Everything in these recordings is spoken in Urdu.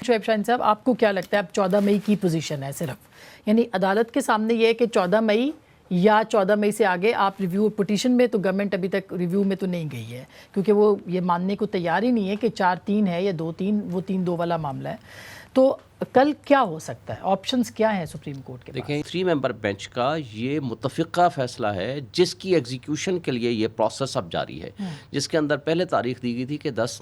شعیب شاہین صاحب، آپ کو کیا لگتا ہے اب 14 مئی کی پوزیشن ہے صرف، یعنی عدالت کے سامنے یہ ہے کہ 14 مئی یا 14 مئی سے آگے آپ ریویو پٹیشن میں، تو گورنمنٹ ابھی تک ریویو میں تو نہیں گئی ہے کیونکہ وہ یہ ماننے کو تیار ہی نہیں ہے کہ 4-3 ہے یا 2-3، وہ 3-2 والا معاملہ ہے. تو کل کیا ہو سکتا ہے، آپشنز کیا ہیں سپریم کورٹ کے پاس؟ دیکھیں 3 ممبر بینچ کا یہ متفقہ فیصلہ ہے جس کی ایگزیکیوشن کے لیے یہ پروسیس اب جاری ہے، جس کے اندر پہلے تاریخ دی گئی تھی کہ 10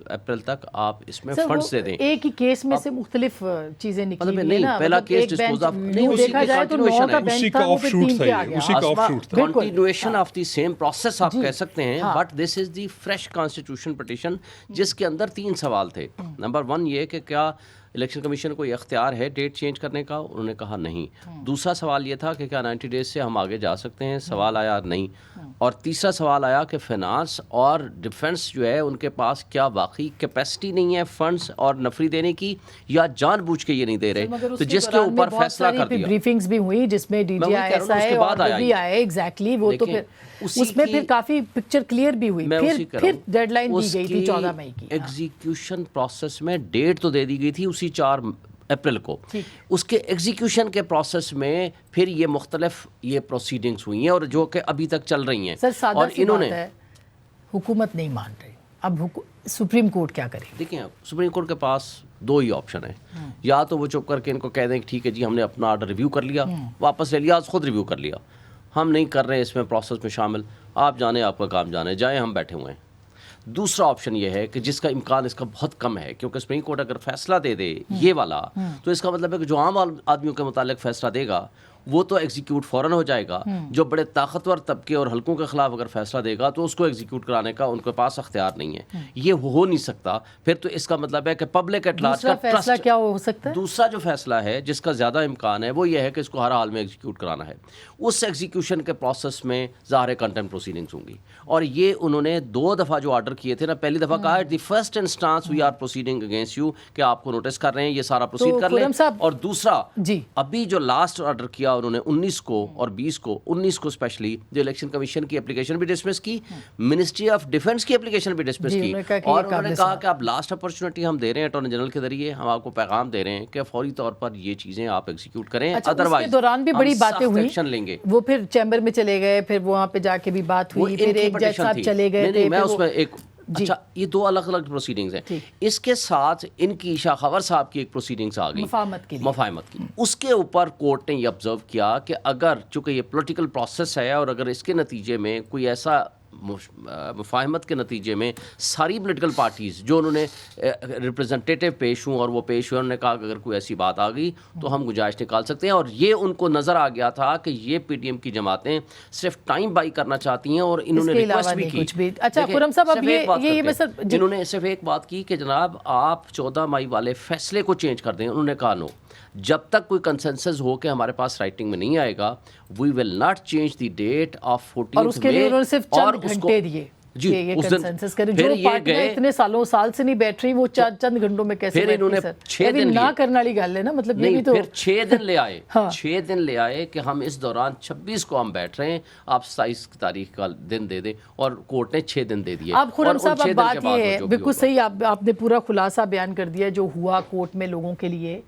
اپریل تک آپ اس میں فنڈز دے دیں. ایک ہی کیس میں سے مختلف چیزیں نکلی ہوئی ہیں نا، پہلا کیس ڈسپوز آف نہیں، دیکھا جائے تو 9 کا بینچ تھا، وہ پھر 3 پہ آ گیا. Continuation of the same process آپ کہہ سکتے ہیں، but this is the fresh constitution petition جس کے اندر 3 سوال تھے. نمبر 1 یہ کہ کیا الیکشن کمیشن کو یہ اختیار ہے ڈیٹ چینج کرنے کا، انہوں نے کہا نہیں. دوسرا سوال یہ تھا کہ کیا 90 ڈیز سے ہم آگے جا سکتے ہیں، سوال آیا نہیں. اور تیسرا سوال آیا کہ فائنانس اور ڈیفنس جو ہے ان کے پاس کیا واقعی کیپیسٹی نہیں ہے فنڈز اور نفری دینے کی، یا جان بوجھ کے یہ نہیں دے رہے. تو جس کے اوپر فیصلہ کر دیا، بریفنگز بھی ہوئی جس میں ڈی جی آئی ایس آئے اور بھی آئے، ایگزیکٹلی وہ تو پھر اس میں پھر کافی پکچر کلیئر بھی ہوئی. پھر ڈیڈ لائن دی گئی تھی 14 مئی کی. ایگزیکیوشن پروسیس میں ڈیٹ تو دے دی گئی تھی اسی 4 اپریل کو، اس کے ایگزیکیوشن کے پروسیس میں پھر یہ مختلف یہ پروسیڈنگز ہوئی ہیں اور جو کہ ابھی تک چل رہی ہیں. اور انہوں نے حکومت نہیں مان رہی، اب سپریم کورٹ کیا کرے؟ دیکھیں سپریم کورٹ کے پاس 2 ہی آپشن ہیں، یا تو وہ چپ کر کے ان کو کہہ دیں کہ ٹھیک ہے جی ہم نے اپنا آرڈر ریویو کر لیا، واپس لے لیا، خود ریویو کر لیا، ہم نہیں کر رہے اس میں پروسیس میں شامل، آپ جانیں آپ کا کام جانیں، جائیں ہم بیٹھے ہوئے ہیں. دوسرا آپشن یہ ہے کہ جس کا امکان اس کا بہت کم ہے، کیونکہ سپریم کورٹ اگر فیصلہ دے دے یہ والا تو اس کا مطلب ہے کہ جو عام آدمیوں کے متعلق فیصلہ دے گا وہ تو ایگزیکیوٹ فوراً ہو جائے گا. جو بڑے طاقتور طبقے اور حلقوں کے خلاف اگر فیصلہ دے گا تو اس کو ایگزیکیوٹ کرانے کا ان کے پاس اختیار نہیں ہے، یہ ہو نہیں سکتا. پھر تو اس کا مطلب ہے کہ پبلک ایٹ لارج کا فیصلہ کیا ہو سکتا ہے؟ دوسرا جو فیصلہ ہے جس کا زیادہ امکان ہے وہ یہ ہے کہ اس کو ہر حال میں ایگزیکیوٹ کرانا ہے. اس ایگزیکیوشن کے پروسیس میں ظاہر کنٹمپٹ پروسیڈنگز ہوں گی، اور یہ انہوں نے 2 دفعہ جو آرڈر کیے تھے نا، پہلی دفعہ کہا the first instance we are proceeding against you, کہ آپ کو نوٹس کر رہے ہیں، یہ سارا پروسیڈ کر لیں. اور دوسرا ابھی جو لاسٹ آرڈر کیا انہوں نے 19 کو اور 20 کو، 19 کو اسپیشلی جو الیکشن کمیشن کی اپلیکیشن بھی ڈسمس کی، منسٹری آف ڈیفنس کی اپلیکیشن بھی ڈسمس کی، اور انہوں نے کہا کہ آپ لاسٹ اپرچونٹی ہم دے رہے ہیں اٹارنی جنرل کے ذریعے، ہم آپ کو پیغام دے رہے ہیں کہ فوری طور پر یہ چیزیں آپ ایگزیکیوٹ کریں، ادروائز اس کے دوران بھی بڑی باتیں ہوئی، ایکشن لیں گے. وہ پھر چیمبر میں چلے گئے، پھر وہاں پہ جا کے بھی بات ہوئی، پھر ایک جج صاحب چلے گئے تھے. میں اس میں ایک اچھا یہ 2 الگ الگ پروسیڈنگز ہیں. اس کے ساتھ ان کی عشا خور صاحب کی ایک پروسیڈنگز آ گئی مفاہمت کی. اس کے اوپر کورٹ نے یہ آبزرو کیا کہ اگر چونکہ یہ پولیٹیکل پروسیس ہے اور اگر اس کے نتیجے میں کوئی ایسا مفاہمت کے نتیجے میں ساری پولیٹیکل پارٹیز جو انہوں نے ریپرزنٹیٹیو پیش ہوں اور وہ پیش ہوئے، انہوں نے کہا کہ اگر کوئی ایسی بات آ گئی تو ہم گنجائش نکال سکتے ہیں. اور یہ ان کو نظر آ گیا تھا کہ یہ پی ٹی ایم کی جماعتیں صرف ٹائم بائی کرنا چاہتی ہیں، اور انہوں نے ریکویسٹ بھی کی. اچھا خرم صاحب، اب انہوں نے صرف ایک بات کی کہ جناب آپ 14 مئی والے فیصلے کو چینج کر دیں. انہوں نے کہا نو، جب تک کوئی کنسنسس ہو کہ ہمارے پاس رائٹنگ میں نہیں آئے گا، we will not change the date of 14 اور اس کے لیے انہوں نے صرف چند گھنٹے دیے کہ یہ کنسنسس کریں. جو پارٹیاں اتنے سال سے نہیں بیٹھ رہی وہ چند گھنٹوں میں کیسے بیٹھ رہی؟ سر 6 دن نہ کرنے والی گل ہے نا، مطلب یہ بھی تو پھر 6 دن لے آئے 6 دن لے آئے کہ ہم اس دوران 26 کو ہم بیٹھ رہے ہیں، آپ 27 تاریخ کا دن دے دیں، اور کورٹ نے 6 دن دے دیے. آپ خرم صاحب اب بات یہ ہے بالکل صحیح، آپ نے پورا خلاصہ بیان کر دیا جو ہوا کورٹ میں لوگوں کے لیے.